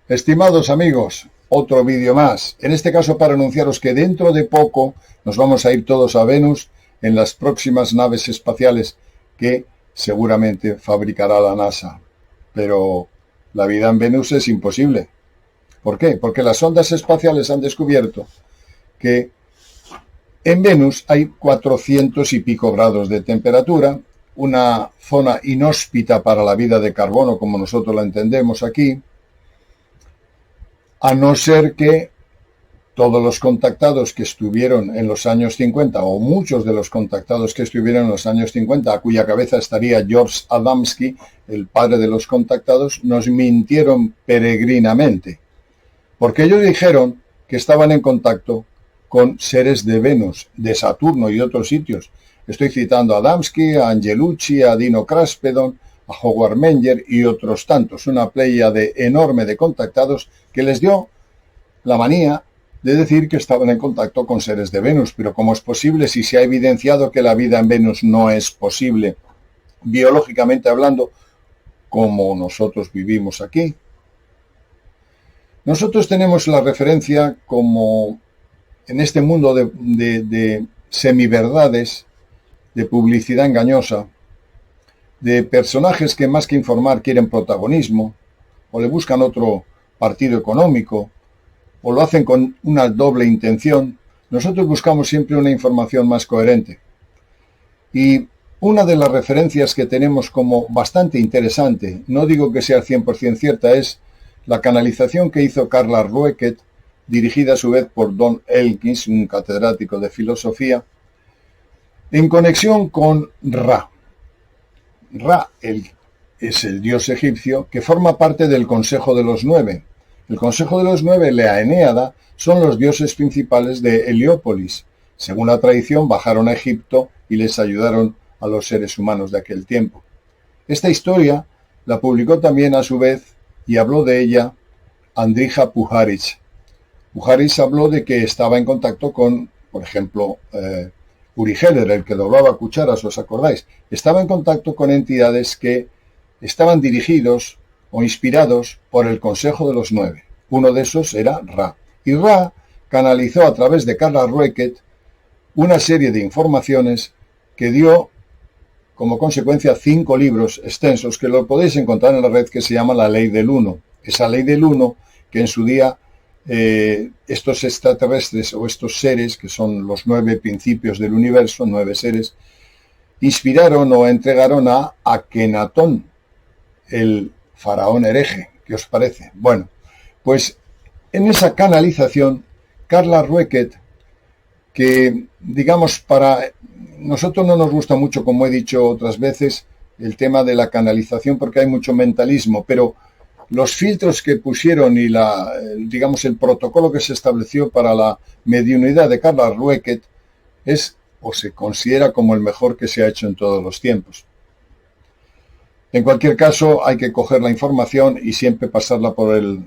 Estimados amigos, otro vídeo más. En este caso para anunciaros que dentro de poco nos vamos a ir todos a Venus en las próximas naves espaciales que seguramente fabricará la NASA. Pero la vida en Venus es imposible. ¿Por qué? Porque las sondas espaciales han descubierto que en Venus hay 400 y pico grados de temperatura, una zona inhóspita para la vida de carbono como nosotros la entendemos aquí, a no ser que todos los contactados que estuvieron en los años 50, o muchos de los contactados que estuvieron en los años 50, a cuya cabeza estaría George Adamski, el padre de los contactados, nos mintieron peregrinamente, porque ellos dijeron que estaban en contacto con seres de Venus, de Saturno y otros sitios. Estoy citando a Adamski, a Angelucci, a Dino Kraspedon, a Howard Menger y otros tantos, una pléyade enorme de contactados que les dio la manía de decir que estaban en contacto con seres de Venus. Pero ¿cómo es posible si se ha evidenciado que la vida en Venus no es posible, biológicamente hablando, como nosotros vivimos aquí? Nosotros tenemos la referencia como en este mundo de semiverdades, de publicidad engañosa, de personajes que más que informar quieren protagonismo, o le buscan otro partido económico, o lo hacen con una doble intención. Nosotros buscamos siempre una información más coherente. Y una de las referencias que tenemos como bastante interesante, no digo que sea al 100% cierta, es la canalización que hizo Carla Rueckert, dirigida a su vez por Don Elkins, un catedrático de filosofía, en conexión con Ra. Ra es el dios egipcio que forma parte del Consejo de los Nueve. El Consejo de los Nueve, la Enéada, son los dioses principales de Heliópolis. Según la tradición, bajaron a Egipto y les ayudaron a los seres humanos de aquel tiempo. Esta historia la publicó también a su vez y habló de ella Andrija Puharich. Puharich habló de que estaba en contacto con, por ejemplo, Uri Geller, el que doblaba cucharas, ¿os acordáis? Estaba en contacto con entidades que estaban dirigidos o inspirados por el Consejo de los Nueve. Uno de esos era Ra. Y Ra canalizó a través de Carla Rueckert una serie de informaciones que dio como consecuencia 5 libros extensos que lo podéis encontrar en la red, que se llama La Ley del Uno. Esa Ley del Uno que en su día estos extraterrestres o estos seres, que son los 9 principios del universo, 9 seres, inspiraron o entregaron a Akenatón, el faraón hereje. ¿Qué os parece? Bueno, pues en esa canalización, Carla Rueckert, que digamos para nosotros no nos gusta mucho, como he dicho otras veces, el tema de la canalización porque hay mucho mentalismo, pero los filtros que pusieron y digamos el protocolo que se estableció para la mediunidad de Carla Rueckert es o se considera como el mejor que se ha hecho en todos los tiempos. En cualquier caso, hay que coger la información y siempre pasarla por el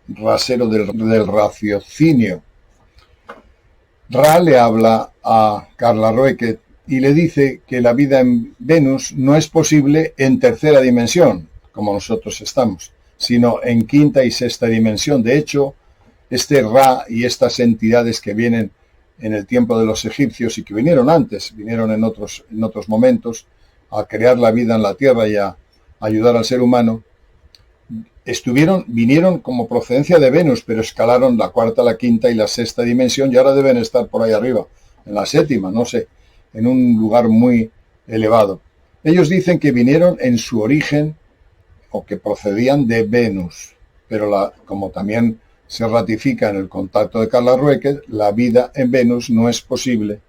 rasero del raciocinio. Ra le habla a Carla Rueckert y le dice que la vida en Venus no es posible en tercera dimensión, como nosotros estamos, sino en quinta y sexta dimensión. De hecho, este Ra y estas entidades que vienen en el tiempo de los egipcios y que vinieron antes, vinieron en otros momentos a crear la vida en la Tierra y a ayudar al ser humano, vinieron como procedencia de Venus, pero escalaron la cuarta, la quinta y la sexta dimensión y ahora deben estar por ahí arriba, en la séptima, no sé, en un lugar muy elevado. Ellos dicen que vinieron en su origen o que procedían de Venus, pero como también se ratifica en el contacto de Carla Rueckert, la vida en Venus no es posible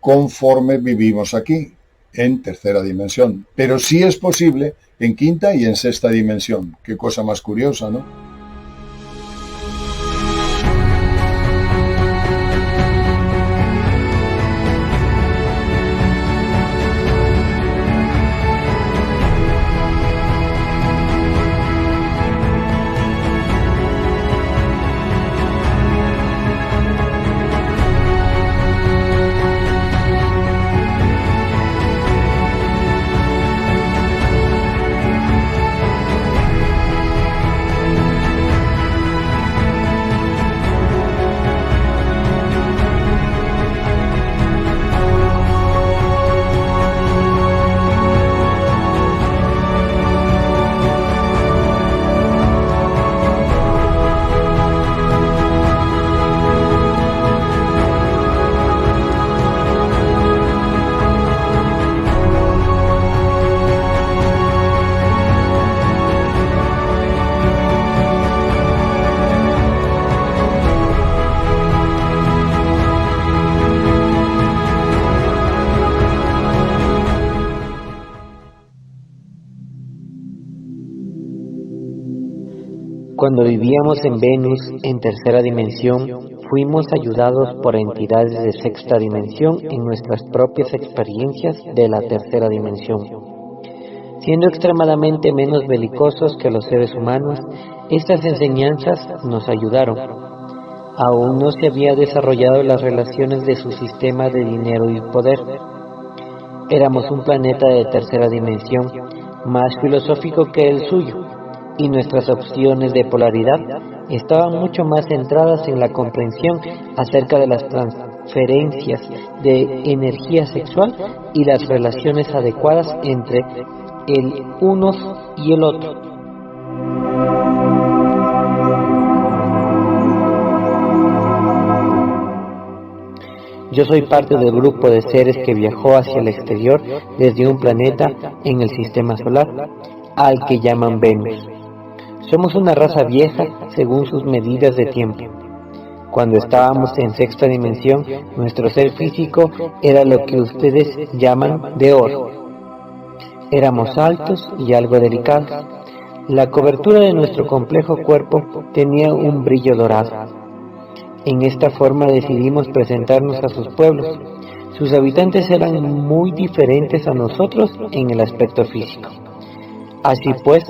conforme vivimos aquí, en tercera dimensión, pero sí es posible en quinta y en sexta dimensión. Qué cosa más curiosa, ¿no? Cuando vivíamos en Venus, en tercera dimensión, fuimos ayudados por entidades de sexta dimensión en nuestras propias experiencias de la tercera dimensión. Siendo extremadamente menos belicosos que los seres humanos, estas enseñanzas nos ayudaron. Aún no se había desarrollado las relaciones de su sistema de dinero y poder. Éramos un planeta de tercera dimensión, más filosófico que el suyo, y nuestras opciones de polaridad estaban mucho más centradas en la comprensión acerca de las transferencias de energía sexual y las relaciones adecuadas entre el uno y el otro. Yo soy parte del grupo de seres que viajó hacia el exterior desde un planeta en el sistema solar, al que llaman Venus. Somos una raza vieja según sus medidas de tiempo. Cuando estábamos en sexta dimensión, nuestro ser físico era lo que ustedes llaman de oro. Éramos altos y algo delicados. La cobertura de nuestro complejo cuerpo tenía un brillo dorado. En esta forma decidimos presentarnos a sus pueblos. Sus habitantes eran muy diferentes a nosotros en el aspecto físico. Así pues,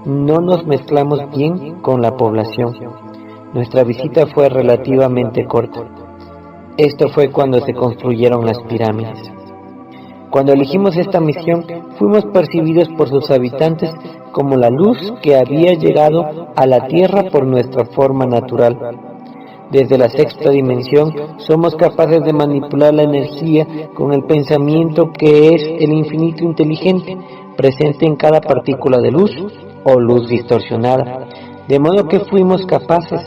no nos mezclamos bien con la población. Nuestra visita fue relativamente corta. Esto fue cuando se construyeron las pirámides. Cuando elegimos esta misión, fuimos percibidos por sus habitantes como la luz que había llegado a la Tierra por nuestra forma natural. Desde la sexta dimensión, somos capaces de manipular la energía con el pensamiento que es el infinito inteligente, presente en cada partícula de luz o luz distorsionada, de modo que fuimos capaces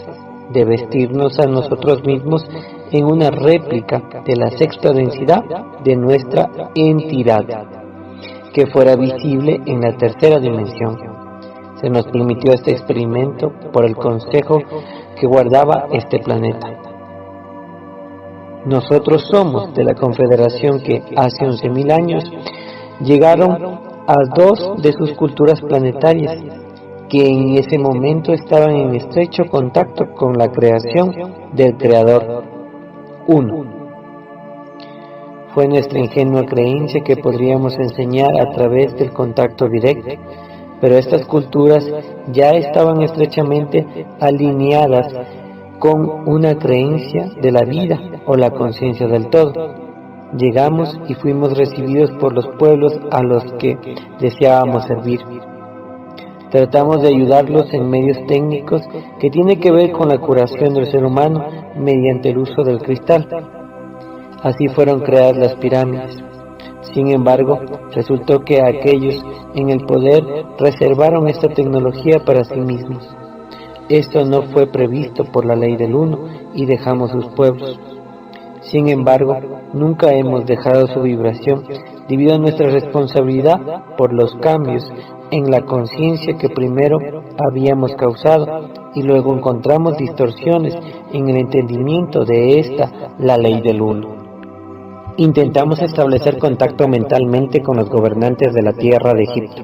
de vestirnos a nosotros mismos en una réplica de la sexta densidad de nuestra entidad, que fuera visible en la tercera dimensión. Se nos permitió este experimento por el consejo que guardaba este planeta. Nosotros somos de la confederación que hace 11.000 años llegaron a dos de sus culturas planetarias, que en ese momento estaban en estrecho contacto con la creación del Creador Uno. Fue nuestra ingenua creencia que podríamos enseñar a través del contacto directo, pero estas culturas ya estaban estrechamente alineadas con una creencia de la vida o la conciencia del todo. Llegamos y fuimos recibidos por los pueblos a los que deseábamos servir. Tratamos de ayudarlos en medios técnicos que tienen que ver con la curación del ser humano mediante el uso del cristal. Así fueron creadas las pirámides. Sin embargo, resultó que aquellos en el poder reservaron esta tecnología para sí mismos. Esto no fue previsto por la ley del uno y dejamos sus pueblos. Sin embargo, nunca hemos dejado su vibración debido a nuestra responsabilidad por los cambios en la conciencia que primero habíamos causado y luego encontramos distorsiones en el entendimiento de esta, la ley del uno. Intentamos establecer contacto mentalmente con los gobernantes de la tierra de Egipto.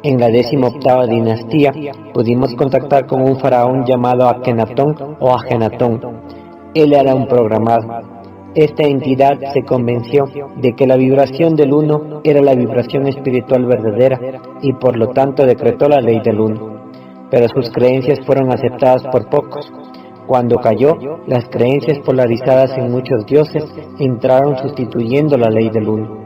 En la 18ª dinastía pudimos contactar con un faraón llamado Akenatón o Ajenatón. Él era un programado. Esta entidad se convenció de que la vibración del uno era la vibración espiritual verdadera y por lo tanto decretó la ley del uno. Pero sus creencias fueron aceptadas por pocos. Cuando cayó, las creencias polarizadas en muchos dioses entraron sustituyendo la ley del uno.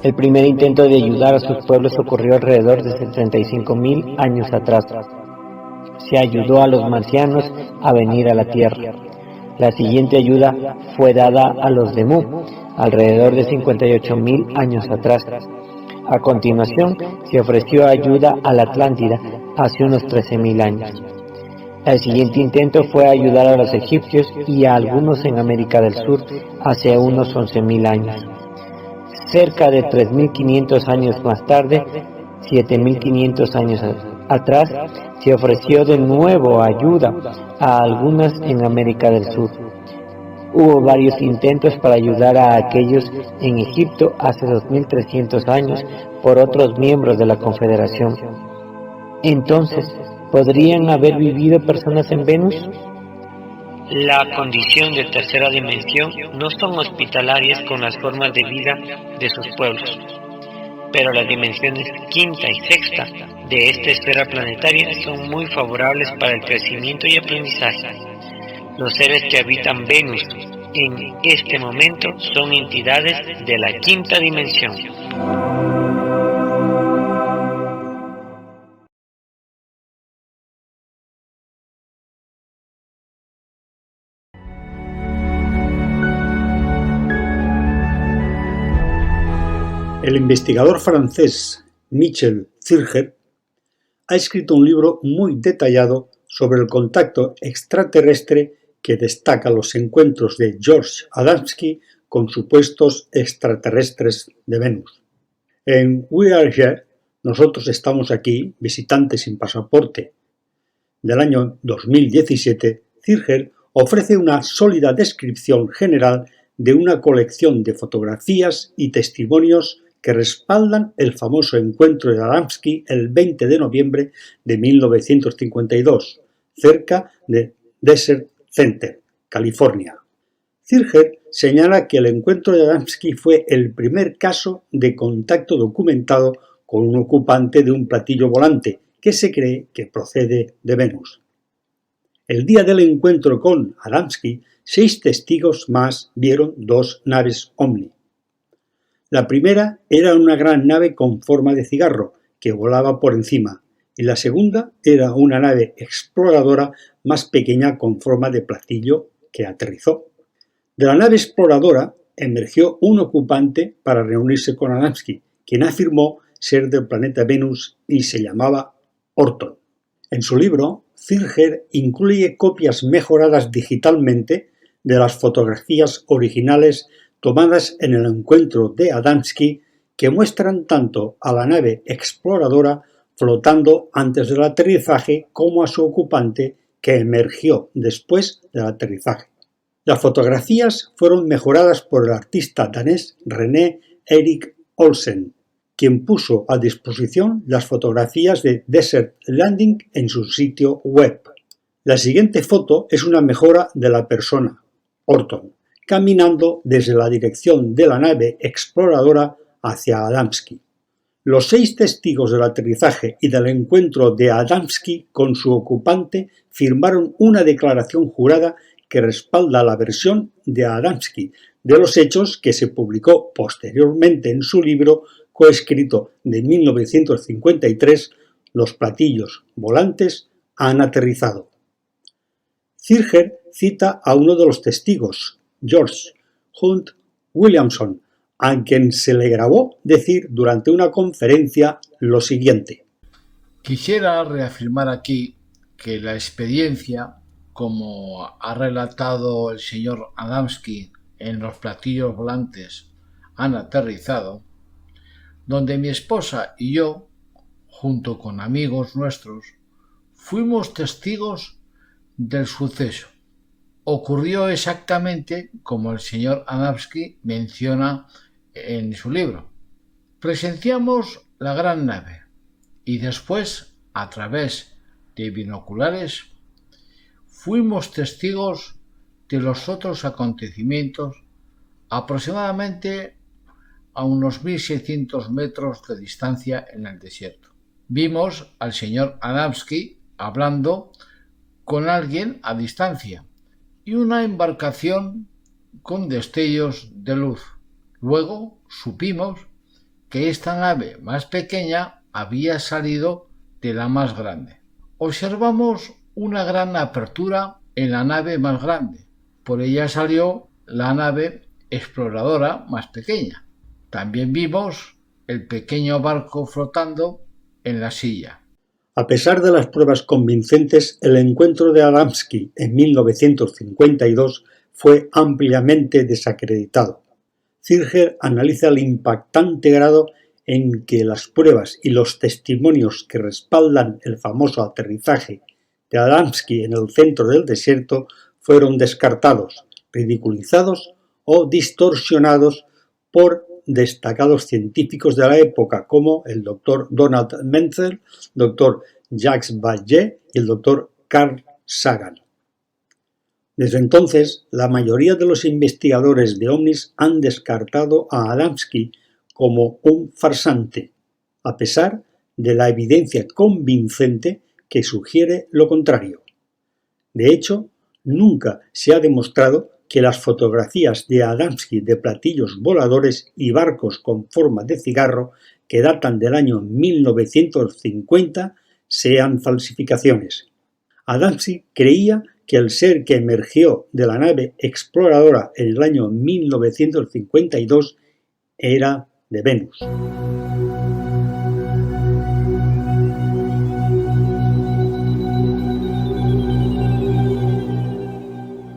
El primer intento de ayudar a sus pueblos ocurrió alrededor de 35.000 años atrás. Se ayudó a los marcianos a venir a la Tierra. La siguiente ayuda fue dada a los de Mu, alrededor de 58.000 años atrás. A continuación, se ofreció ayuda a la Atlántida hace unos 13.000 años. El siguiente intento fue ayudar a los egipcios y a algunos en América del Sur hace unos 11.000 años. Cerca de 3.500 años más tarde, 7.500 años atrás, se ofreció de nuevo ayuda a algunas en América del Sur. Hubo varios intentos para ayudar a aquellos en Egipto hace 2.300 años por otros miembros de la Confederación. Entonces, ¿podrían haber vivido personas en Venus? La condición de tercera dimensión no son hospitalarias con las formas de vida de sus pueblos, pero las dimensiones quinta y sexta de esta esfera planetaria son muy favorables para el crecimiento y aprendizaje. Los seres que habitan Venus en este momento son entidades de la quinta dimensión. El investigador francés Michel Zirger ha escrito un libro muy detallado sobre el contacto extraterrestre que destaca los encuentros de George Adamski con supuestos extraterrestres de Venus. En We Are Here, nosotros estamos aquí, visitantes sin pasaporte, del año 2017, Zirger ofrece una sólida descripción general de una colección de fotografías y testimonios que respaldan el famoso encuentro de Adamski el 20 de noviembre de 1952, cerca de Desert Center, California. Zirger señala que el encuentro de Adamski fue el primer caso de contacto documentado con un ocupante de un platillo volante que se cree que procede de Venus. El día del encuentro con Adamski, 6 testigos más vieron 2 naves Omni. La primera era una gran nave con forma de cigarro que volaba por encima, y la segunda era una nave exploradora más pequeña con forma de platillo que aterrizó. De la nave exploradora emergió un ocupante para reunirse con Adamski, quien afirmó ser del planeta Venus y se llamaba Orton. En su libro, Zirger incluye copias mejoradas digitalmente de las fotografías originales tomadas en el encuentro de Adamski, que muestran tanto a la nave exploradora flotando antes del aterrizaje como a su ocupante que emergió después del aterrizaje. Las fotografías fueron mejoradas por el artista danés René Erik Olsen, quien puso a disposición las fotografías de Desert Landing en su sitio web. La siguiente foto es una mejora de la persona, Orton, caminando desde la dirección de la nave exploradora hacia Adamski. Los 6 testigos del aterrizaje y del encuentro de Adamski con su ocupante firmaron una declaración jurada que respalda la versión de Adamski de los hechos que se publicó posteriormente en su libro coescrito de 1953, Los platillos volantes han aterrizado. Zirger cita a uno de los testigos, George Hunt Williamson, a quien se le grabó decir durante una conferencia lo siguiente. Quisiera reafirmar aquí que la experiencia, como ha relatado el señor Adamski en Los platillos volantes han aterrizado, donde mi esposa y yo, junto con amigos nuestros, fuimos testigos del suceso. Ocurrió exactamente como el señor Adamski menciona en su libro. Presenciamos la gran nave y después, a través de binoculares, fuimos testigos de los otros acontecimientos aproximadamente a unos 1.600 metros de distancia en el desierto. Vimos al señor Adamski hablando con alguien a distancia y una embarcación con destellos de luz. Luego supimos que esta nave más pequeña había salido de la más grande. Observamos una gran apertura en la nave más grande. Por ella salió la nave exploradora más pequeña. También vimos el pequeño barco flotando en la silla. A pesar de las pruebas convincentes, el encuentro de Adamski en 1952 fue ampliamente desacreditado. Zirger analiza el impactante grado en que las pruebas y los testimonios que respaldan el famoso aterrizaje de Adamski en el centro del desierto fueron descartados, ridiculizados o distorsionados por destacados científicos de la época como el Dr. Donald Menzel, Dr. Jacques Vallée y el Dr. Carl Sagan. Desde entonces, la mayoría de los investigadores de ovnis han descartado a Adamski como un farsante, a pesar de la evidencia convincente que sugiere lo contrario. De hecho, nunca se ha demostrado que las fotografías de Adamski de platillos voladores y barcos con forma de cigarro que datan del año 1950 sean falsificaciones. Adamski creía que el ser que emergió de la nave exploradora en el año 1952 era de Venus.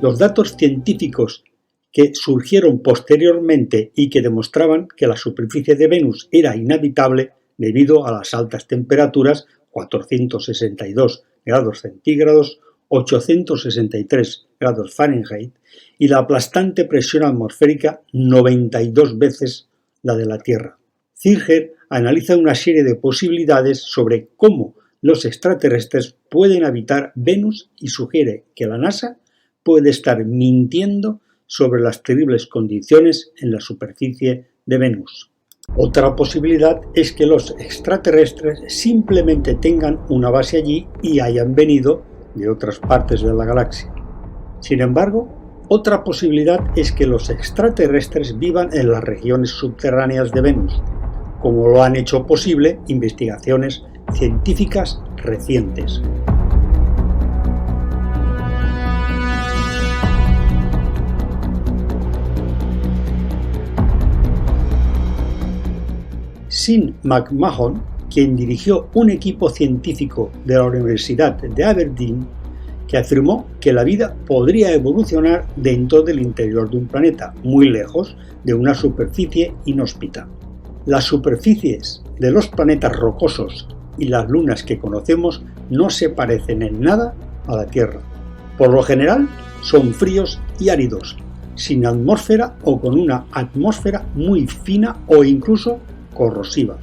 Los datos científicos que surgieron posteriormente y que demostraban que la superficie de Venus era inhabitable debido a las altas temperaturas, 462 grados centígrados, 863 grados Fahrenheit, y la aplastante presión atmosférica 92 veces la de la Tierra. Zirger analiza una serie de posibilidades sobre cómo los extraterrestres pueden habitar Venus y sugiere que la NASA puede estar mintiendo sobre las terribles condiciones en la superficie de Venus. Otra posibilidad es que los extraterrestres simplemente tengan una base allí y hayan venido de otras partes de la galaxia. Sin embargo, otra posibilidad es que los extraterrestres vivan en las regiones subterráneas de Venus, como lo han hecho posible investigaciones científicas recientes. Sean McMahon, quien dirigió un equipo científico de la Universidad de Aberdeen, que afirmó que la vida podría evolucionar dentro del interior de un planeta, muy lejos de una superficie inhóspita. Las superficies de los planetas rocosos y las lunas que conocemos no se parecen en nada a la Tierra. Por lo general, son fríos y áridos, sin atmósfera o con una atmósfera muy fina o incluso corrosiva.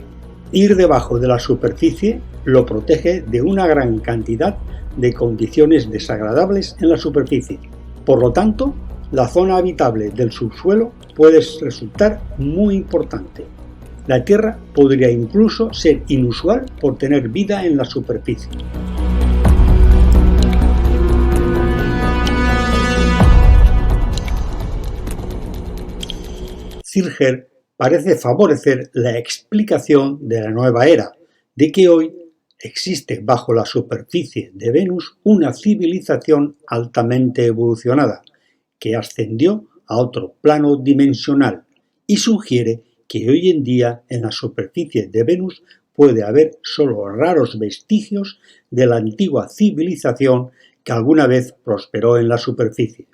Ir debajo de la superficie lo protege de una gran cantidad de condiciones desagradables en la superficie. Por lo tanto, la zona habitable del subsuelo puede resultar muy importante. La Tierra podría incluso ser inusual por tener vida en la superficie. Zirger parece favorecer la explicación de la nueva era, de que hoy existe bajo la superficie de Venus una civilización altamente evolucionada, que ascendió a otro plano dimensional y sugiere que hoy en día en la superficie de Venus puede haber solo raros vestigios de la antigua civilización que alguna vez prosperó en la superficie.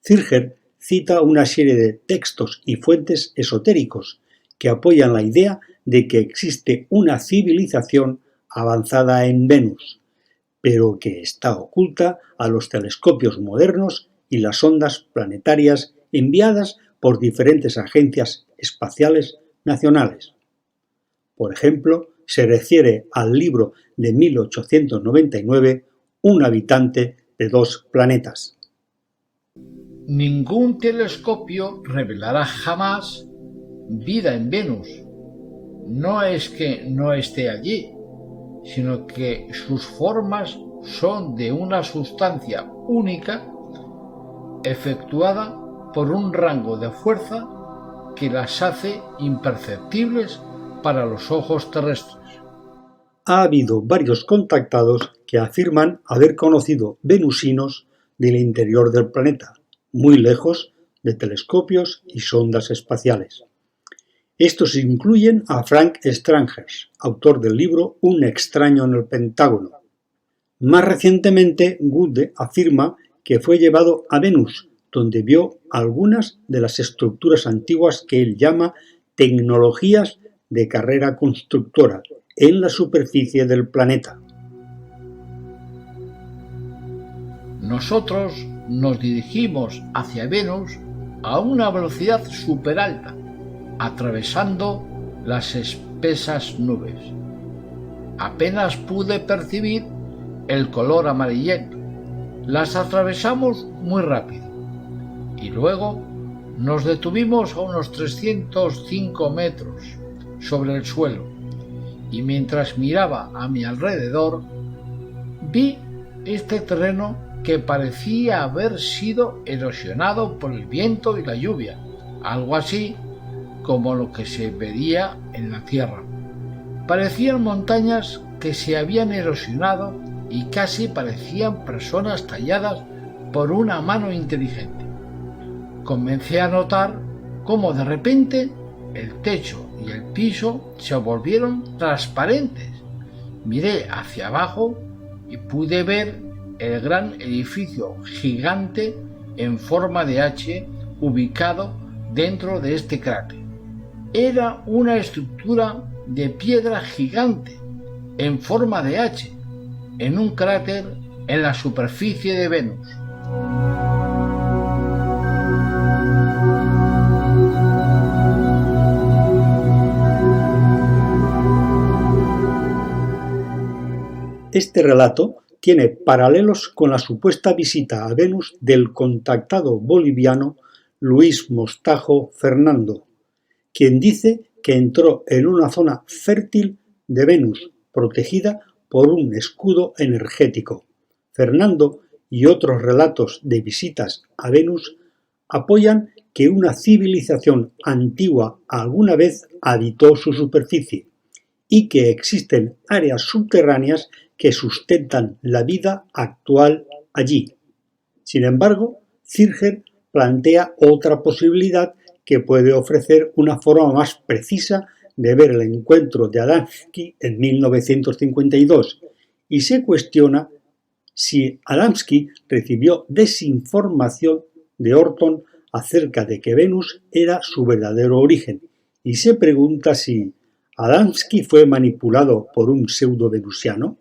Zirger cita una serie de textos y fuentes esotéricos que apoyan la idea de que existe una civilización avanzada en Venus, pero que está oculta a los telescopios modernos y las sondas planetarias enviadas por diferentes agencias espaciales nacionales. Por ejemplo, se refiere al libro de 1899, Un habitante de dos planetas. Ningún telescopio revelará jamás vida en Venus. No es que no esté allí, sino que sus formas son de una sustancia única efectuada por un rango de fuerza que las hace imperceptibles para los ojos terrestres. Ha habido varios contactados que afirman haber conocido venusinos del interior del planeta, muy lejos de telescopios y sondas espaciales. Estos incluyen a Frank Strangers, autor del libro Un extraño en el Pentágono. Más recientemente, Goode afirma que fue llevado a Venus, donde vio algunas de las estructuras antiguas que él llama tecnologías de carrera constructora en la superficie del planeta. Nosotros nos dirigimos hacia Venus a una velocidad súper alta, atravesando las espesas nubes. Apenas pude percibir el color amarillento. Las atravesamos muy rápido y luego nos detuvimos a unos 305 metros sobre el suelo, y mientras miraba a mi alrededor vi este terreno que parecía haber sido erosionado por el viento y la lluvia, algo así como lo que se veía en la Tierra. Parecían montañas que se habían erosionado y casi parecían personas talladas por una mano inteligente. Comencé a notar cómo de repente el techo y el piso se volvieron transparentes. Miré hacia abajo y pude ver el gran edificio gigante en forma de H ubicado dentro de este cráter. Era una estructura de piedra gigante en forma de H en un cráter en la superficie de Venus. Este relato tiene paralelos con la supuesta visita a Venus del contactado boliviano Luis Mostajo Fernando, quien dice que entró en una zona fértil de Venus, protegida por un escudo energético. Fernando y otros relatos de visitas a Venus apoyan que una civilización antigua alguna vez habitó su superficie y que existen áreas subterráneas que sustentan la vida actual allí. Sin embargo, Zirger plantea otra posibilidad que puede ofrecer una forma más precisa de ver el encuentro de Adamski en 1952 y se cuestiona si Adamski recibió desinformación de Orton acerca de que Venus era su verdadero origen y se pregunta si Adamski fue manipulado por un pseudo-venusiano.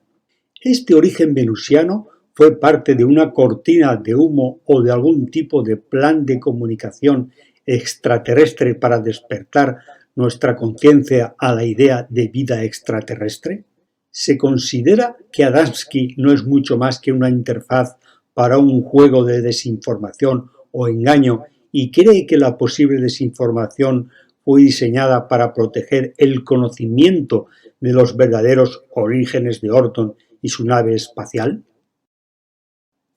¿Este origen venusiano fue parte de una cortina de humo o de algún tipo de plan de comunicación extraterrestre para despertar nuestra conciencia a la idea de vida extraterrestre? ¿Se considera que Adamski no es mucho más que una interfaz para un juego de desinformación o engaño y cree que la posible desinformación fue diseñada para proteger el conocimiento de los verdaderos orígenes de Orton y su nave espacial?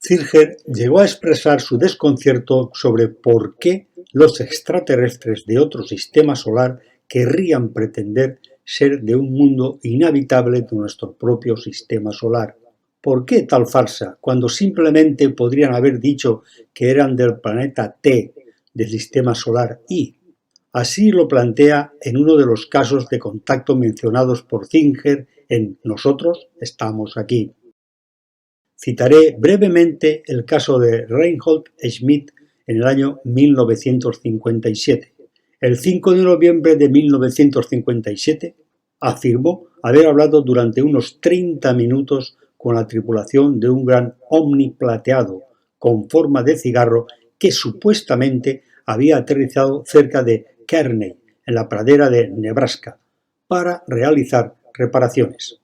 Zirger llegó a expresar su desconcierto sobre por qué los extraterrestres de otro sistema solar querrían pretender ser de un mundo inhabitable de nuestro propio sistema solar. ¿Por qué tal farsa cuando simplemente podrían haber dicho que eran del planeta T del sistema solar I? Así lo plantea en uno de los casos de contacto mencionados por Zirger en Nosotros estamos aquí. Citaré brevemente el caso de Reinhold Schmidt en el año 1957. El 5 de noviembre de 1957 afirmó haber hablado durante unos 30 minutos con la tripulación de un gran ovni plateado con forma de cigarro que supuestamente había aterrizado cerca de Kearney, en la pradera de Nebraska, para realizar reparaciones.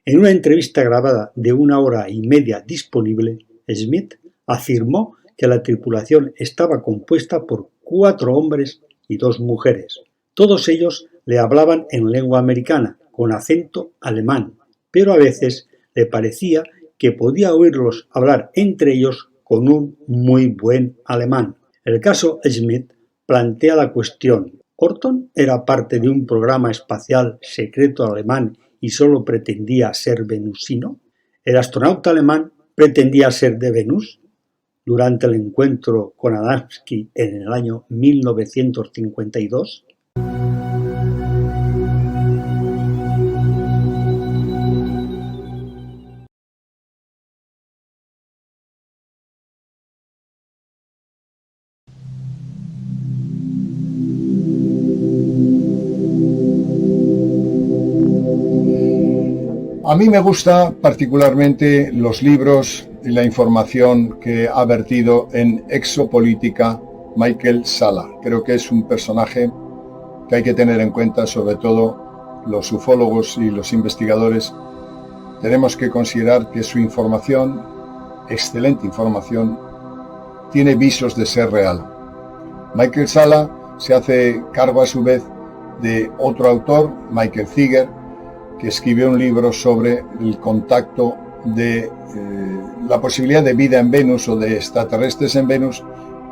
En una entrevista grabada de 1 hora y media disponible, Smith afirmó que la tripulación estaba compuesta por 4 hombres y 2 mujeres. Todos ellos le hablaban en lengua americana, con acento alemán, pero a veces le parecía que podía oírlos hablar entre ellos con un muy buen alemán. El caso Smith plantea la cuestión: ¿Orton era parte de un programa espacial secreto alemán y solo pretendía ser venusino? ¿El astronauta alemán pretendía ser de Venus? Durante el encuentro con Adamski en el año 1952, A mí me gusta particularmente los libros y la información que ha vertido en Exopolítica Michael Salla. Creo que es un personaje que hay que tener en cuenta, sobre todo los ufólogos y los investigadores. Tenemos que considerar que su información, excelente información, tiene visos de ser real. Michael Salla se hace cargo a su vez de otro autor, Michael Ziegler, que escribió un libro sobre el contacto de la posibilidad de vida en Venus o de extraterrestres en Venus,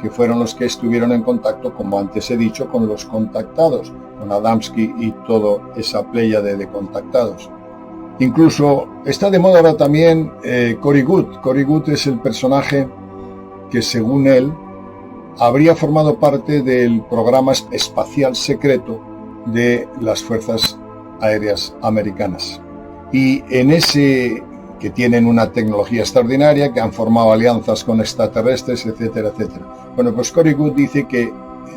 que fueron los que estuvieron en contacto, como antes he dicho, con los contactados, con Adamski y toda esa pléyade de contactados. Incluso está de moda ahora también Corey Goode. Corey Goode es el personaje que, según él, habría formado parte del programa espacial secreto de las Fuerzas Aéreas Americanas. Y en ese, que tienen una tecnología extraordinaria, que han formado alianzas con extraterrestres, etcétera, etcétera. Bueno, pues Corey Goode dice que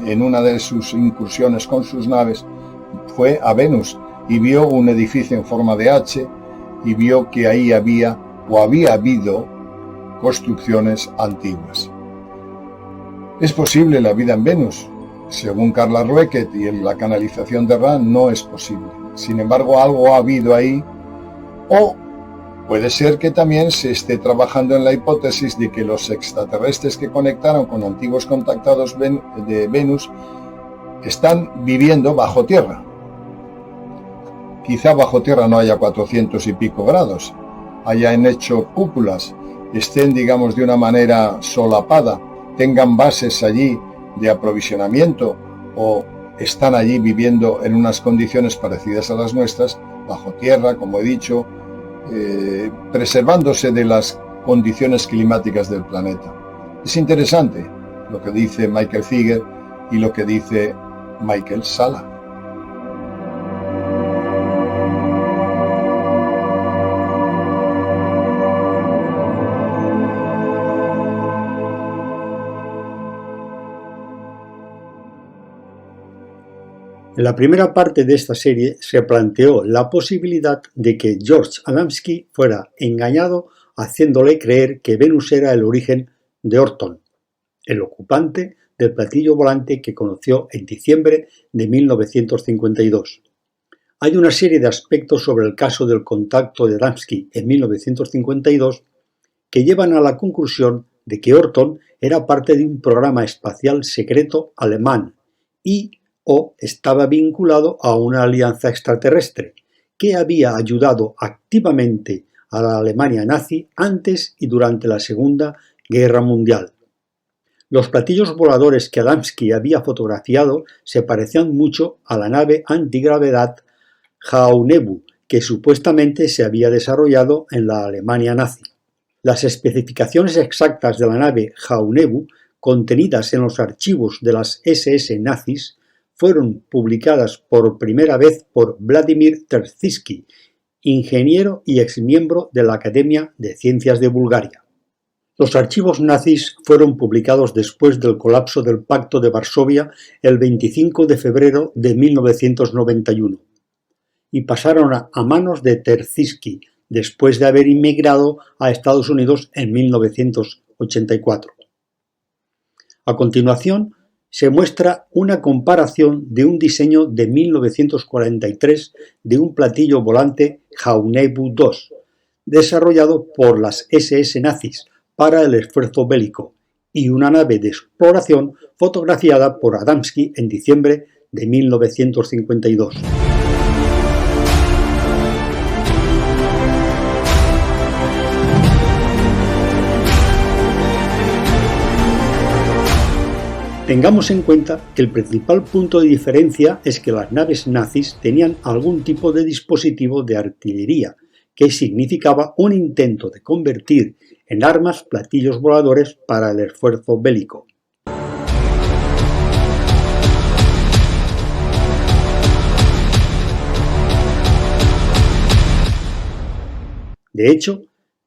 en una de sus incursiones con sus naves fue a Venus y vio un edificio en forma de H y vio que ahí había habido construcciones antiguas. ¿Es posible la vida en Venus? Según Carla Rueckert y en la canalización de Ra, no es posible. Sin embargo, algo ha habido ahí, o puede ser que también se esté trabajando en la hipótesis de que los extraterrestres que conectaron con antiguos contactados de Venus están viviendo bajo tierra. Quizá bajo tierra no haya 400 y pico grados, hayan hecho cúpulas, estén, digamos, de una manera solapada, tengan bases allí de aprovisionamiento o están allí viviendo en unas condiciones parecidas a las nuestras, bajo tierra, como he dicho, preservándose de las condiciones climáticas del planeta. Es interesante lo que dice Michael Ziegler y lo que dice Michael Salla. En la primera parte de esta serie se planteó la posibilidad de que George Adamski fuera engañado haciéndole creer que Venus era el origen de Orton, el ocupante del platillo volante que conoció en diciembre de 1952. Hay una serie de aspectos sobre el caso del contacto de Adamski en 1952 que llevan a la conclusión de que Orton era parte de un programa espacial secreto alemán o estaba vinculado a una alianza extraterrestre que había ayudado activamente a la Alemania nazi antes y durante la Segunda Guerra Mundial. Los platillos voladores que Adamski había fotografiado se parecían mucho a la nave antigravedad Haunebu, que supuestamente se había desarrollado en la Alemania nazi. Las especificaciones exactas de la nave Haunebu, contenidas en los archivos de las SS nazis, fueron publicadas por primera vez por Vladimir Terziski, ingeniero y exmiembro de la Academia de Ciencias de Bulgaria. Los archivos nazis fueron publicados después del colapso del Pacto de Varsovia el 25 de febrero de 1991 y pasaron a manos de Terziski después de haber inmigrado a Estados Unidos en 1984. A continuación, se muestra una comparación de un diseño de 1943 de un platillo volante Haunebu 2, desarrollado por las SS nazis para el esfuerzo bélico, y una nave de exploración fotografiada por Adamski en diciembre de 1952. Tengamos en cuenta que el principal punto de diferencia es que las naves nazis tenían algún tipo de dispositivo de artillería, que significaba un intento de convertir en armas platillos voladores para el esfuerzo bélico. De hecho,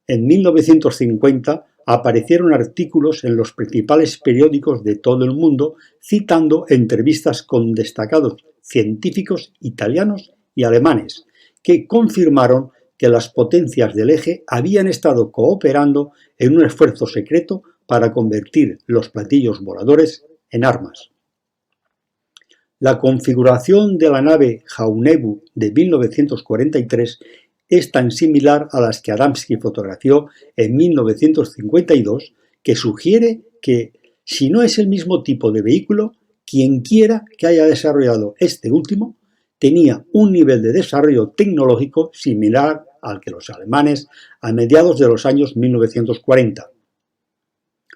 en 1950 aparecieron artículos en los principales periódicos de todo el mundo citando entrevistas con destacados científicos italianos y alemanes que confirmaron que las potencias del eje habían estado cooperando en un esfuerzo secreto para convertir los platillos voladores en armas. La configuración de la nave Jaunebu de 1943 es tan similar a las que Adamski fotografió en 1952 que sugiere que, si no es el mismo tipo de vehículo, quienquiera que haya desarrollado este último tenía un nivel de desarrollo tecnológico similar al que los alemanes a mediados de los años 1940.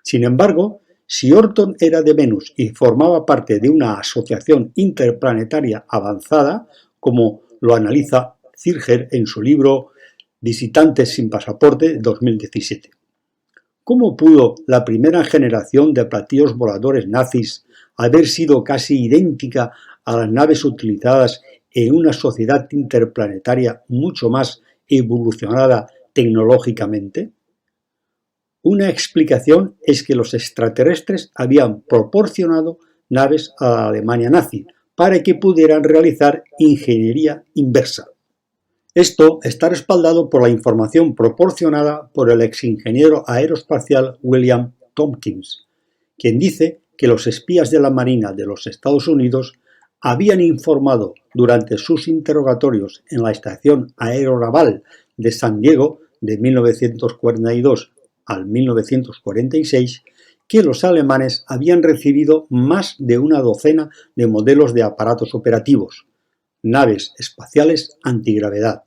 Sin embargo, si Orton era de Venus y formaba parte de una asociación interplanetaria avanzada, como lo analiza Zirger en su libro Visitantes sin pasaporte 2017. ¿Cómo pudo la primera generación de platillos voladores nazis haber sido casi idéntica a las naves utilizadas en una sociedad interplanetaria mucho más evolucionada tecnológicamente? Una explicación es que los extraterrestres habían proporcionado naves a la Alemania nazi para que pudieran realizar ingeniería inversa. Esto está respaldado por la información proporcionada por el exingeniero aeroespacial William Tompkins, quien dice que los espías de la Marina de los Estados Unidos habían informado durante sus interrogatorios en la estación aeronaval de San Diego de 1942 al 1946 que los alemanes habían recibido más de una docena de modelos de aparatos operativos, naves espaciales antigravedad.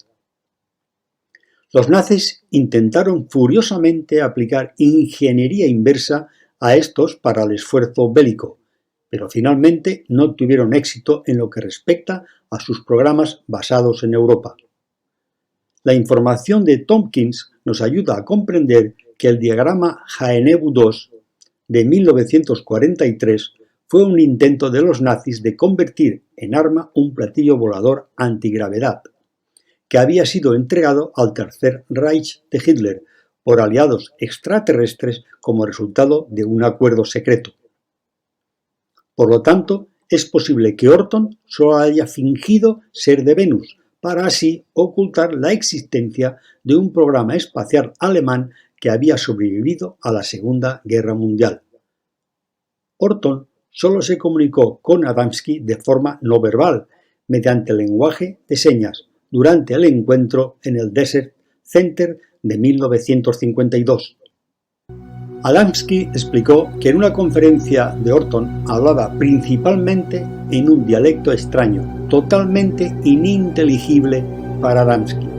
Los nazis intentaron furiosamente aplicar ingeniería inversa a estos para el esfuerzo bélico, pero finalmente no tuvieron éxito en lo que respecta a sus programas basados en Europa. La información de Tompkins nos ayuda a comprender que el diagrama Jaenebu II de 1943 fue un intento de los nazis de convertir en arma un platillo volador antigravedad, que había sido entregado al Tercer Reich de Hitler por aliados extraterrestres como resultado de un acuerdo secreto. Por lo tanto, es posible que Orton solo haya fingido ser de Venus, para así ocultar la existencia de un programa espacial alemán que había sobrevivido a la Segunda Guerra Mundial. Orton solo se comunicó con Adamski de forma no verbal, mediante el lenguaje de señas, durante el encuentro en el Desert Center de 1952. Adamski explicó que en una conferencia de Orton hablaba principalmente en un dialecto extraño, totalmente ininteligible para Adamski.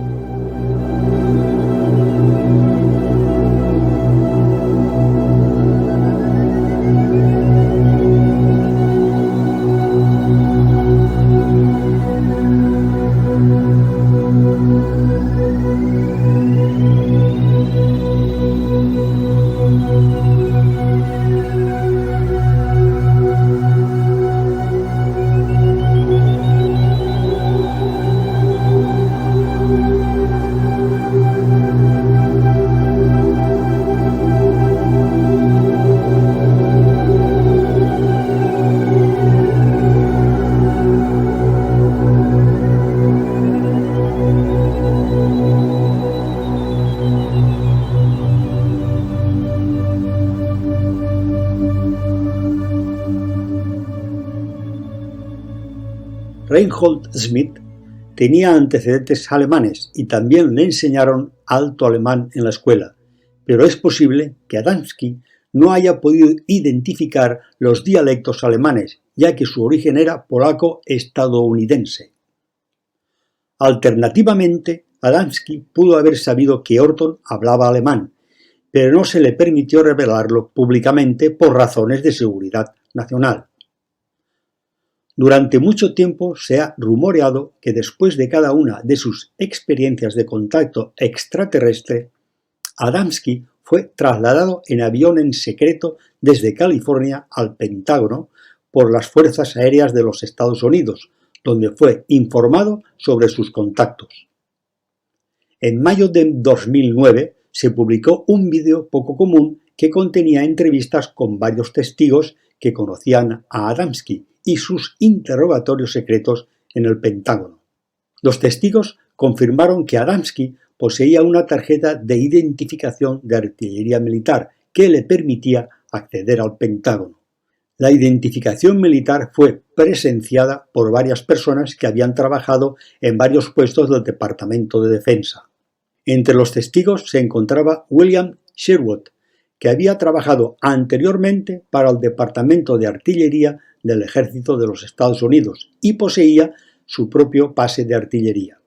Reinhold Schmidt tenía antecedentes alemanes y también le enseñaron alto alemán en la escuela, pero es posible que Adamski no haya podido identificar los dialectos alemanes, ya que su origen era polaco-estadounidense. Alternativamente, Adamski pudo haber sabido que Orton hablaba alemán, pero no se le permitió revelarlo públicamente por razones de seguridad nacional. Durante mucho tiempo se ha rumoreado que después de cada una de sus experiencias de contacto extraterrestre, Adamski fue trasladado en avión en secreto desde California al Pentágono por las Fuerzas Aéreas de los Estados Unidos, donde fue informado sobre sus contactos. En mayo de 2009 se publicó un vídeo poco común que contenía entrevistas con varios testigos que conocían a Adamski y sus interrogatorios secretos en el Pentágono. Los testigos confirmaron que Adamski poseía una tarjeta de identificación de artillería militar que le permitía acceder al Pentágono. La identificación militar fue presenciada por varias personas que habían trabajado en varios puestos del Departamento de Defensa. Entre los testigos se encontraba William Sherwood, que había trabajado anteriormente para el Departamento de Artillería del Ejército de los Estados Unidos y poseía su propio pase de artillería.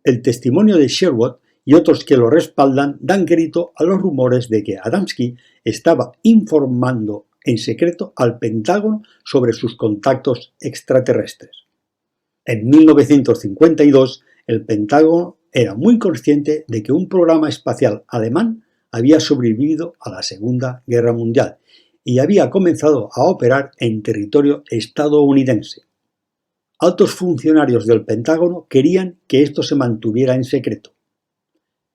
El testimonio de Sherwood y otros que lo respaldan dan crédito a los rumores de que Adamski estaba informando en secreto al Pentágono sobre sus contactos extraterrestres. En 1952, el Pentágono era muy consciente de que un programa espacial alemán había sobrevivido a la Segunda Guerra Mundial y había comenzado a operar en territorio estadounidense. Altos funcionarios del Pentágono querían que esto se mantuviera en secreto.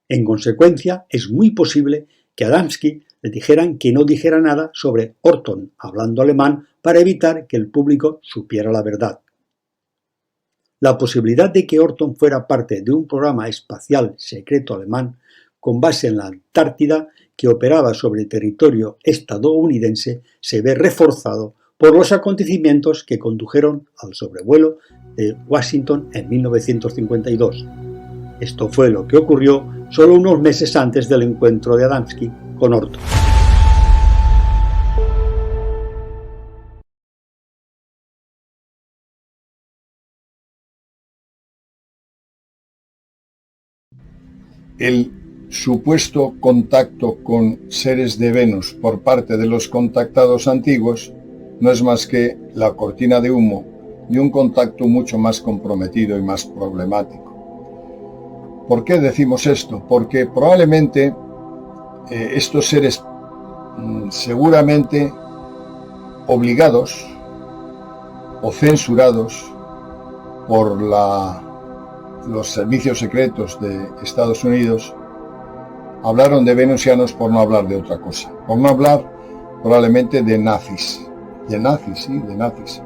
En consecuencia, es muy posible que a Adamski le dijeran que no dijera nada sobre Orton hablando alemán para evitar que el público supiera la verdad. La posibilidad de que Orton fuera parte de un programa espacial secreto alemán con base en la Antártida que operaba sobre territorio estadounidense se ve reforzado por los acontecimientos que condujeron al sobrevuelo de Washington en 1952. Esto fue lo que ocurrió solo unos meses antes del encuentro de Adamski con Orton. El supuesto contacto con seres de Venus por parte de los contactados antiguos no es más que la cortina de humo de un contacto mucho más comprometido y más problemático. ¿Por qué decimos esto? Porque probablemente estos seres seguramente obligados o censurados por los servicios secretos de Estados Unidos hablaron de venusianos por no hablar de otra cosa, por no hablar probablemente de nazis. De nazis.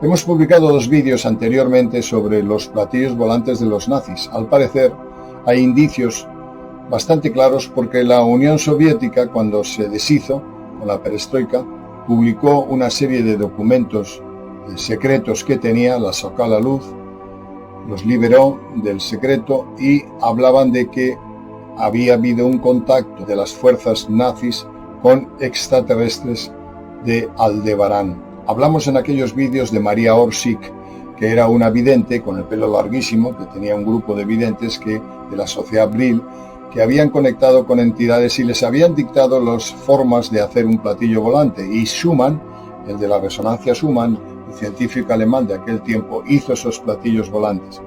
Hemos publicado 2 vídeos anteriormente sobre los platillos volantes de los nazis. Al parecer hay indicios bastante claros porque la Unión Soviética, cuando se deshizo con la perestroika, publicó una serie de documentos secretos que tenía, las sacó a la luz, los liberó del secreto y hablaban de que había habido un contacto de las fuerzas nazis con extraterrestres de Aldebarán. Hablamos en aquellos vídeos de María Orsic, que era una vidente con el pelo larguísimo, que tenía un grupo de videntes de la Sociedad Brill, que habían conectado con entidades y les habían dictado las formas de hacer un platillo volante. Y Schumann, el de la resonancia Schumann, el científico alemán de aquel tiempo, hizo esos platillos volantes.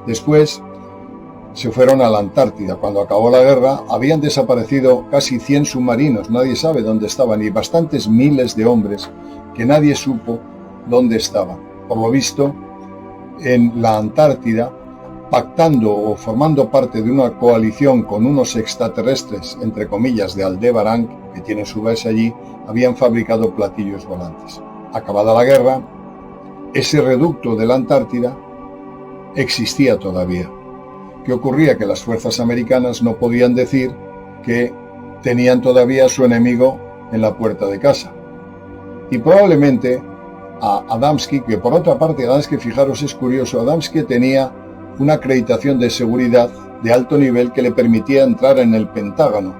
Después se fueron a la Antártida. Cuando acabó la guerra habían desaparecido casi 100 submarinos, nadie sabe dónde estaban, y bastantes miles de hombres que nadie supo dónde estaban. Por lo visto, en la Antártida, pactando o formando parte de una coalición con unos extraterrestres, entre comillas, de Aldebarán, que tienen su base allí, habían fabricado platillos volantes. Acabada la guerra, ese reducto de la Antártida existía todavía. ¿Qué ocurría? Que las fuerzas americanas no podían decir que tenían todavía a su enemigo en la puerta de casa. Y probablemente a Adamski, que por otra parte Adamski, fijaros, es curioso, Adamski tenía una acreditación de seguridad de alto nivel que le permitía entrar en el Pentágono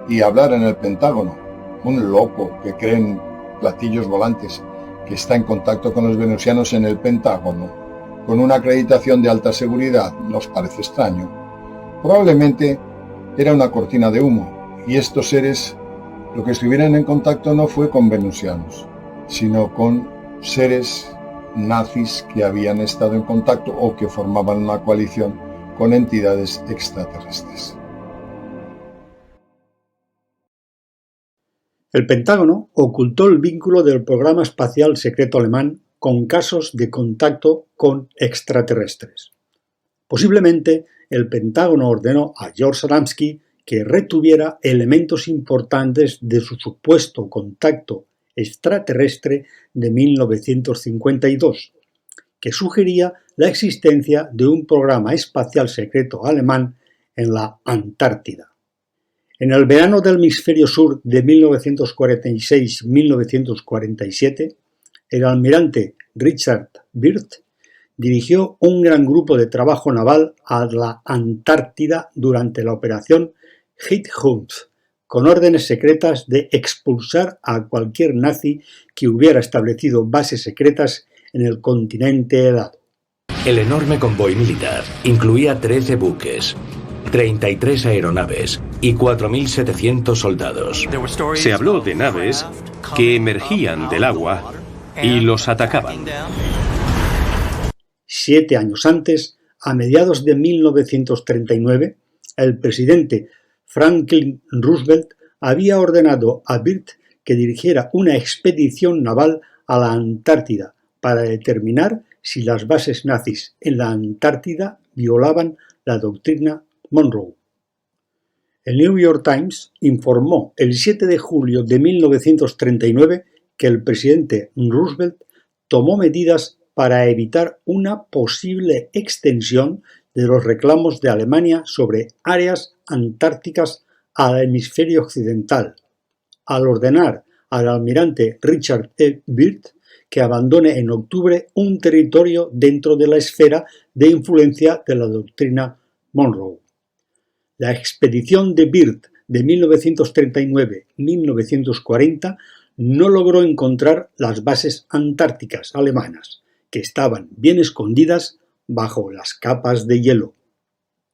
y hablar en el Pentágono. Un loco que cree en platillos volantes, que está en contacto con los venusianos en el Pentágono, con una acreditación de alta seguridad, nos parece extraño. Probablemente era una cortina de humo, y estos seres lo que estuvieran en contacto no fue con venusianos, sino con seres nazis que habían estado en contacto o que formaban una coalición con entidades extraterrestres. El Pentágono ocultó el vínculo del programa espacial secreto alemán con casos de contacto con extraterrestres. Posiblemente el Pentágono ordenó a George Adamski que retuviera elementos importantes de su supuesto contacto extraterrestre de 1952, que sugería la existencia de un programa espacial secreto alemán en la Antártida. En el verano del hemisferio sur de 1946-1947, el almirante Richard Byrd dirigió un gran grupo de trabajo naval a la Antártida durante la operación Headhunt, con órdenes secretas de expulsar a cualquier nazi que hubiera establecido bases secretas en el continente helado. El enorme convoy militar incluía 13 buques, 33 aeronaves y 4.700 soldados. Se habló de naves que emergían del agua y los atacaban. 7 años antes, a mediados de 1939, el presidente Franklin Roosevelt había ordenado a Byrd que dirigiera una expedición naval a la Antártida para determinar si las bases nazis en la Antártida violaban la doctrina Monroe. El New York Times informó el 7 de julio de 1939 que el presidente Roosevelt tomó medidas para evitar una posible extensión de los reclamos de Alemania sobre áreas antárticas al hemisferio occidental, al ordenar al almirante Richard E. Byrd que abandone en octubre un territorio dentro de la esfera de influencia de la doctrina Monroe. La expedición de Byrd de 1939-1940 no logró encontrar las bases antárticas alemanas, que estaban bien escondidas bajo las capas de hielo.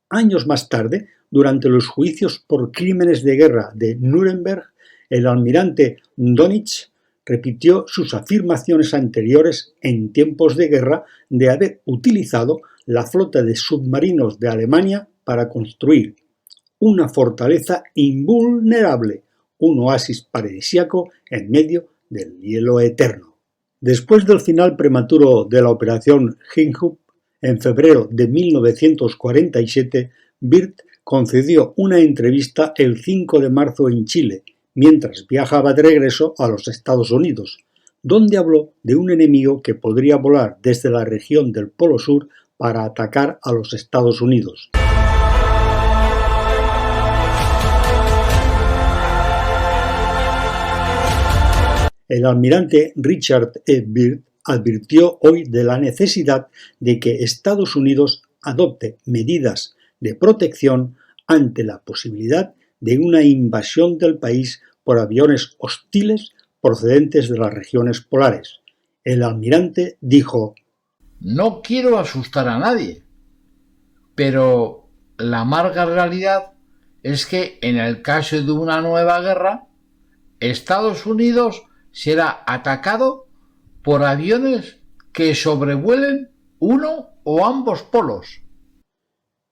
Años más tarde, durante los juicios por crímenes de guerra de Nuremberg, el almirante Dönitz repitió sus afirmaciones anteriores en tiempos de guerra de haber utilizado la flota de submarinos de Alemania para construir una fortaleza invulnerable, un oasis paradisíaco en medio del hielo eterno. Después del final prematuro de la operación Headhunt, en febrero de 1947, Byrd concedió una entrevista el 5 de marzo en Chile, mientras viajaba de regreso a los Estados Unidos, donde habló de un enemigo que podría volar desde la región del Polo Sur para atacar a los Estados Unidos. El almirante Richard E. Byrd advirtió hoy de la necesidad de que Estados Unidos adopte medidas de protección ante la posibilidad de una invasión del país por aviones hostiles procedentes de las regiones polares. El almirante dijo: No quiero asustar a nadie, pero la amarga realidad es que en el caso de una nueva guerra, Estados Unidos será atacado por aviones que sobrevuelen uno o ambos polos.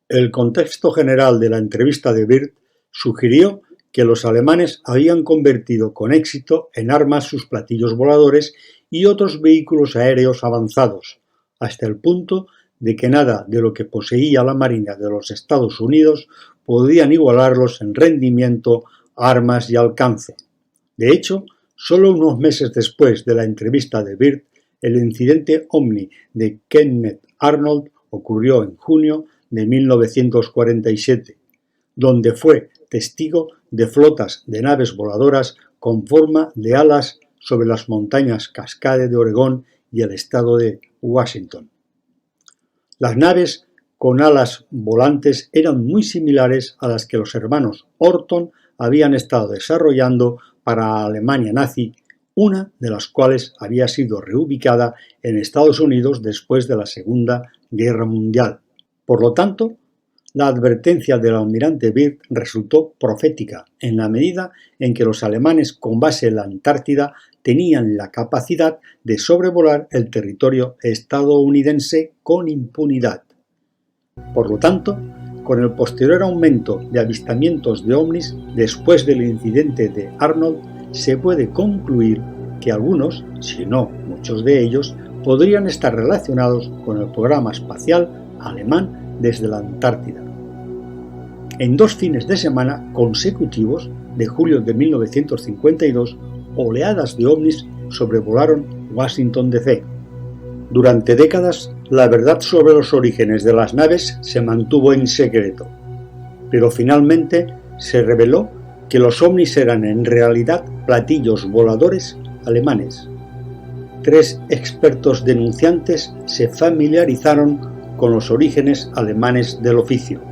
El contexto general de la entrevista de Byrd sugirió que los alemanes habían convertido con éxito en armas sus platillos voladores y otros vehículos aéreos avanzados, hasta el punto de que nada de lo que poseía la Marina de los Estados Unidos podían igualarlos en rendimiento, armas y alcance. De hecho, solo unos meses después de la entrevista de Byrd, el incidente Omni de Kenneth Arnold ocurrió en junio de 1947, donde fue testigo de flotas de naves voladoras con forma de alas sobre las montañas Cascade de Oregón y el estado de Washington. Las naves con alas volantes eran muy similares a las que los hermanos Orton habían estado desarrollando para Alemania nazi, una de las cuales había sido reubicada en Estados Unidos después de la Segunda Guerra Mundial. Por lo tanto, la advertencia del almirante Byrd resultó profética en la medida en que los alemanes con base en la Antártida tenían la capacidad de sobrevolar el territorio estadounidense con impunidad. Por lo tanto, con el posterior aumento de avistamientos de ovnis después del incidente de Arnold, se puede concluir que algunos, si no muchos de ellos, podrían estar relacionados con el programa espacial alemán desde la Antártida. En 2 fines de semana consecutivos, de julio de 1952, oleadas de ovnis sobrevolaron Washington D.C. Durante décadas, la verdad sobre los orígenes de las naves se mantuvo en secreto. pero finalmente se reveló que los ovnis eran en realidad platillos voladores alemanes. 3 expertos denunciantes se familiarizaron con los orígenes alemanes del oficio.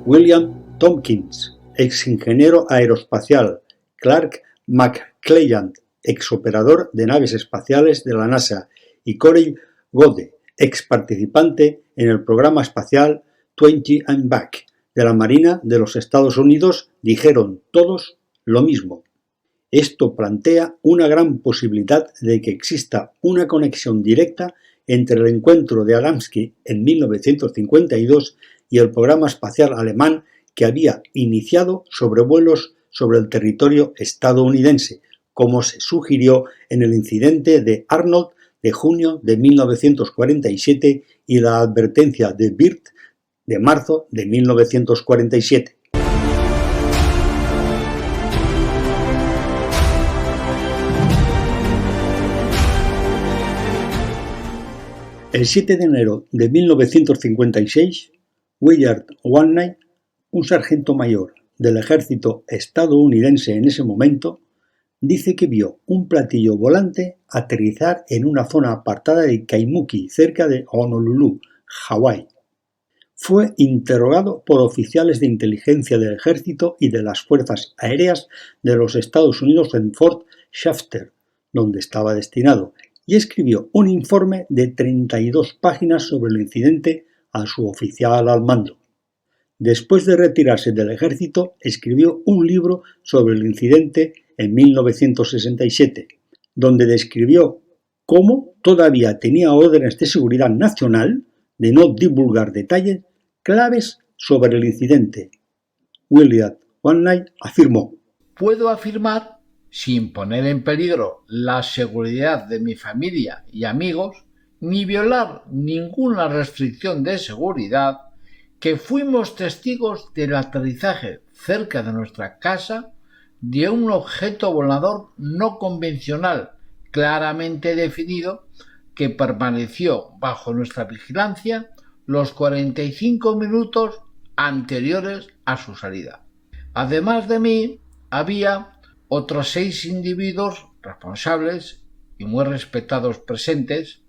William Tompkins, ex ingeniero aeroespacial, Clark McClelland, ex operador de naves espaciales de la NASA, y Corey Goode, ex participante en el programa espacial 20 and Back de la Marina de los Estados Unidos, dijeron todos lo mismo. Esto plantea una gran posibilidad de que exista una conexión directa entre el encuentro de Adamski en 1952 y el programa espacial alemán que había iniciado sobrevuelos sobre el territorio estadounidense, como se sugirió en el incidente de Arnold de junio de 1947 y la advertencia de Byrd de marzo de 1947. El 7 de enero de 1956, Willard Whaley, un sargento mayor del ejército estadounidense en ese momento, dice que vio un platillo volante aterrizar en una zona apartada de Kaimuki, cerca de Honolulu, Hawái. Fue interrogado por oficiales de inteligencia del ejército y de las fuerzas aéreas de los Estados Unidos en Fort Shafter, donde estaba destinado, y escribió un informe de 32 páginas sobre el incidente a su oficial al mando. Después de retirarse del ejército, escribió un libro sobre el incidente en 1967, donde describió cómo todavía tenía órdenes de seguridad nacional de no divulgar detalles claves sobre el incidente. Willard Whaley afirmó: Puedo afirmar, sin poner en peligro la seguridad de mi familia y amigos, ni violar ninguna restricción de seguridad, que fuimos testigos del aterrizaje cerca de nuestra casa de un objeto volador no convencional claramente definido que permaneció bajo nuestra vigilancia los 45 minutos anteriores a su salida. Además de mí, había otros 6 individuos responsables y muy respetados presentes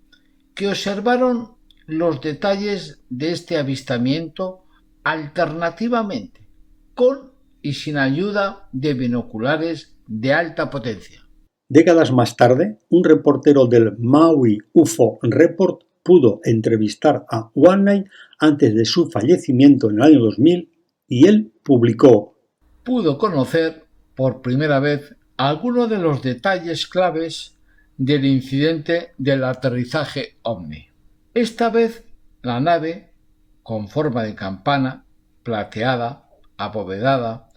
que observaron los detalles de este avistamiento alternativamente, con y sin ayuda de binoculares de alta potencia. Décadas más tarde, un reportero del Maui UFO Report pudo entrevistar a Whaley antes de su fallecimiento en el año 2000 y él publicó: Pudo conocer por primera vez algunos de los detalles claves del incidente del aterrizaje ovni. Esta vez la nave, con forma de campana, plateada, abovedada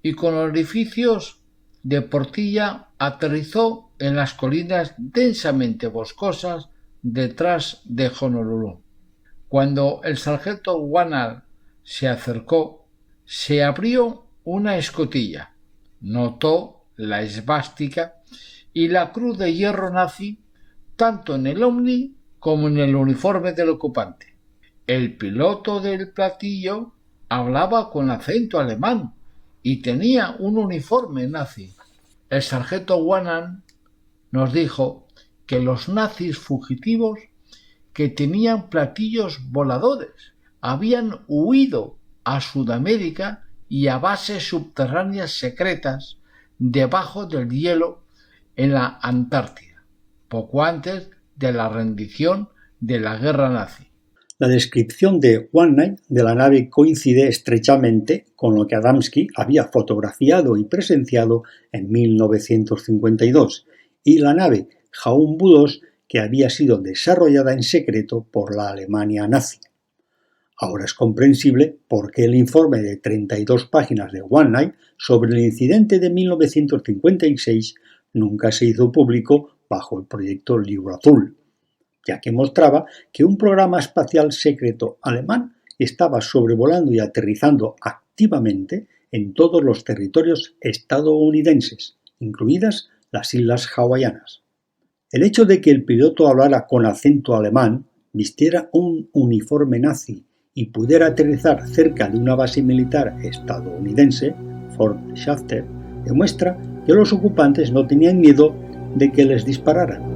y con orificios de portilla, aterrizó en las colinas densamente boscosas detrás de Honolulu. Cuando el sargento Whaley se acercó, se abrió una escotilla, notó la esvástica y la cruz de hierro nazi tanto en el ovni como en el uniforme del ocupante. El piloto del platillo hablaba con acento alemán y tenía un uniforme nazi. El sargento Whaley nos dijo que los nazis fugitivos que tenían platillos voladores habían huido a Sudamérica y a bases subterráneas secretas debajo del hielo en la Antártida, poco antes de la rendición de la guerra nazi. La descripción de Whaley de la nave coincide estrechamente con lo que Adamski había fotografiado y presenciado en 1952 y la nave Jaun-Bu-2 que había sido desarrollada en secreto por la Alemania nazi. Ahora es comprensible por qué el informe de 32 páginas de Whaley sobre el incidente de 1956 nunca se hizo público bajo el proyecto Libro Azul, ya que mostraba que un programa espacial secreto alemán estaba sobrevolando y aterrizando activamente en todos los territorios estadounidenses, incluidas las islas hawaianas. El hecho de que el piloto hablara con acento alemán, vistiera un uniforme nazi y pudiera aterrizar cerca de una base militar estadounidense, Fort Shafter, demuestra que los ocupantes no tenían miedo de que les dispararan.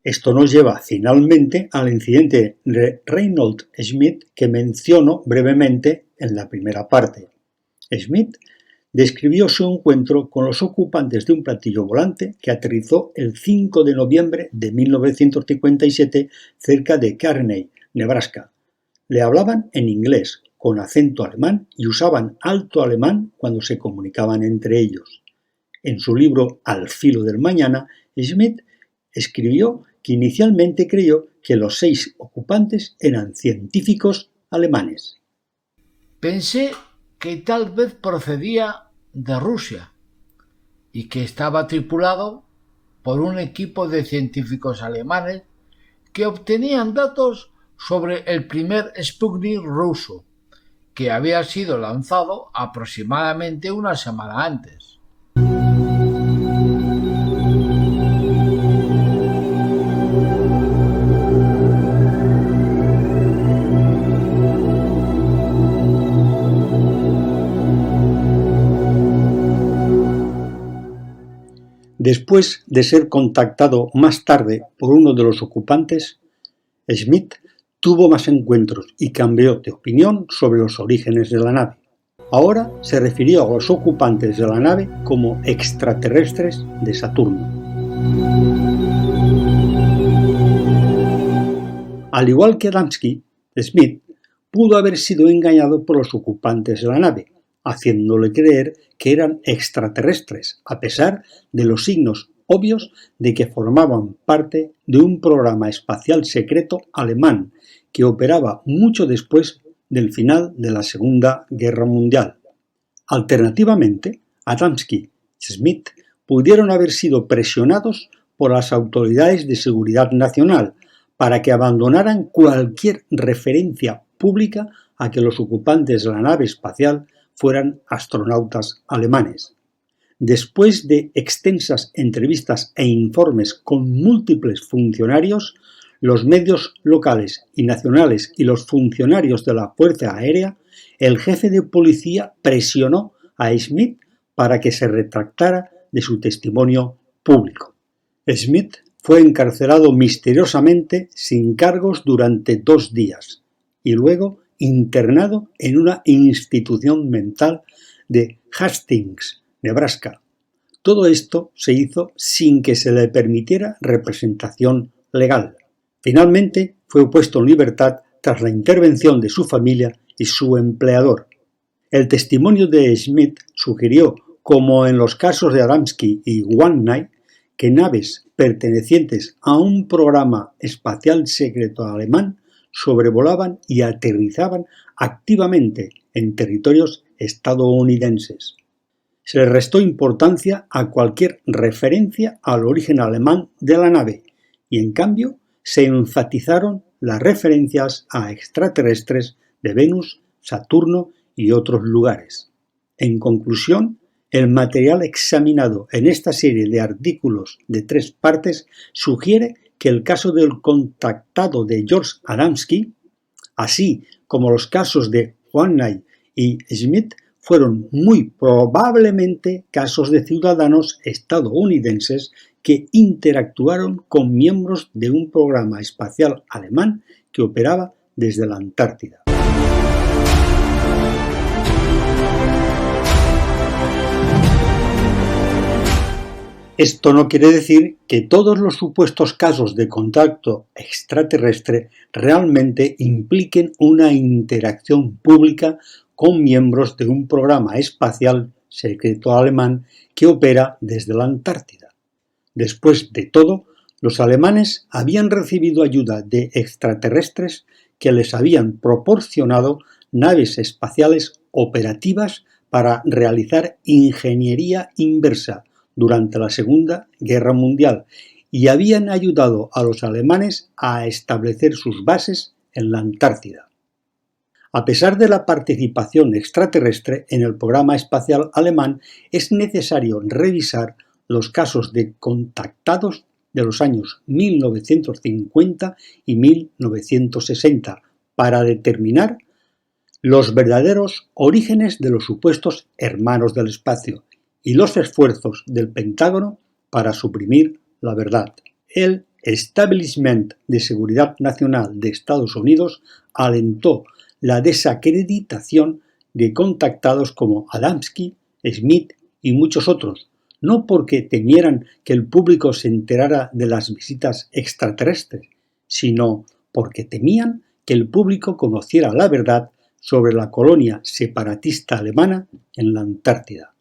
Esto nos lleva finalmente al incidente de Reinhold Schmidt que menciono brevemente en la primera parte. Schmidt describió su encuentro con los ocupantes de un platillo volante que aterrizó el 5 de noviembre de 1957 cerca de Kearney, Nebraska. Le hablaban en inglés, con acento alemán y usaban alto alemán cuando se comunicaban entre ellos. En su libro Al filo del mañana, Schmidt escribió que inicialmente creyó que los 6 ocupantes eran científicos alemanes. Pensé que tal vez procedía de Rusia y que estaba tripulado por un equipo de científicos alemanes que obtenían datos sobre el primer Sputnik ruso, que había sido lanzado aproximadamente una semana antes. Después de ser contactado más tarde por uno de los ocupantes, Schmidt tuvo más encuentros y cambió de opinión sobre los orígenes de la nave. Ahora se refirió a los ocupantes de la nave como extraterrestres de Saturno. Al igual que Adamski, Schmidt pudo haber sido engañado por los ocupantes de la nave, haciéndole creer que eran extraterrestres, a pesar de los signos obvios de que formaban parte de un programa espacial secreto alemán que operaba mucho después del final de la Segunda Guerra Mundial. Alternativamente, Adamski y Schmidt pudieron haber sido presionados por las autoridades de seguridad nacional para que abandonaran cualquier referencia pública a que los ocupantes de la nave espacial fueran astronautas alemanes. Después de extensas entrevistas e informes con múltiples funcionarios, los medios locales y nacionales y los funcionarios de la Fuerza Aérea, el jefe de policía presionó a Schmidt para que se retractara de su testimonio público. Schmidt fue encarcelado misteriosamente sin cargos durante 2 días y luego internado en una institución mental de Hastings, Nebraska. Todo esto se hizo sin que se le permitiera representación legal. Finalmente fue puesto en libertad tras la intervención de su familia y su empleador. El testimonio de Schmidt sugirió, como en los casos de Adamski y Wannier, que naves pertenecientes a un programa espacial secreto alemán sobrevolaban y aterrizaban activamente en territorios estadounidenses. Se le restó importancia a cualquier referencia al origen alemán de la nave y, en cambio, se enfatizaron las referencias a extraterrestres de Venus, Saturno y otros lugares. En conclusión, el material examinado en esta serie de artículos de 3 partes sugiere que el caso del contactado de George Adamski, así como los casos de Wannier y Schmidt, fueron muy probablemente casos de ciudadanos estadounidenses que interactuaron con miembros de un programa espacial alemán que operaba desde la Antártida. Esto no quiere decir que todos los supuestos casos de contacto extraterrestre realmente impliquen una interacción pública con miembros de un programa espacial secreto alemán que opera desde la Antártida. Después de todo, los alemanes habían recibido ayuda de extraterrestres que les habían proporcionado naves espaciales operativas para realizar ingeniería inversa durante la Segunda Guerra Mundial y habían ayudado a los alemanes a establecer sus bases en la Antártida. A pesar de la participación extraterrestre en el programa espacial alemán, es necesario revisar los casos de contactados de los años 1950 y 1960 para determinar los verdaderos orígenes de los supuestos hermanos del espacio y los esfuerzos del Pentágono para suprimir la verdad. El Establishment de Seguridad Nacional de Estados Unidos alentó la desacreditación de contactados como Adamski, Smith y muchos otros, no porque temieran que el público se enterara de las visitas extraterrestres, sino porque temían que el público conociera la verdad sobre la colonia separatista alemana en la Antártida.